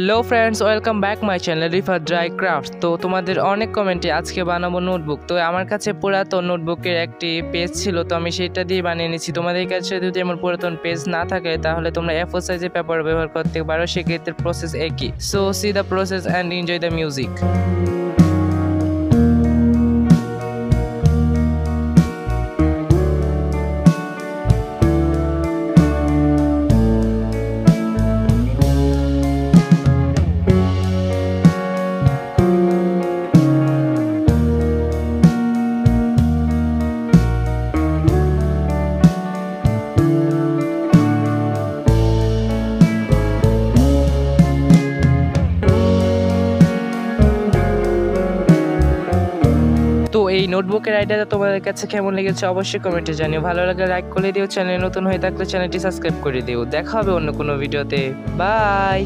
Hello friends, welcome back my channel Rifat dry craft. তো তোমাদের অনেক কমেন্টে আজকে বানাবো নোটবুক। তো আমার কাছে পুরাতন নোটবুকের একটি পেজ ছিল, তো আমি সেটা দিয়ে বানিয়ে নিচ্ছি। তোমাদের কাছে যদি এমন পুরাতন পেজ না থাকে তাহলে তোমরা A4 সাইজের পেপার ব্যবহার করতে পারো, সেক্ষেত্রে প্রসেস একই। So C the process and enjoy the music. তো এই নোটবুকের আইডিয়াটা তোমাদের কাছে কেমন লেগেছে অবশ্যই কমেন্টে জানিও। ভালো লাগলে লাইক করে দিও, চ্যানেল নতুন হয়ে থাকলে চ্যানেলটি সাবস্ক্রাইব করে দিও। দেখা হবে অন্য কোনো ভিডিওতে। বাই।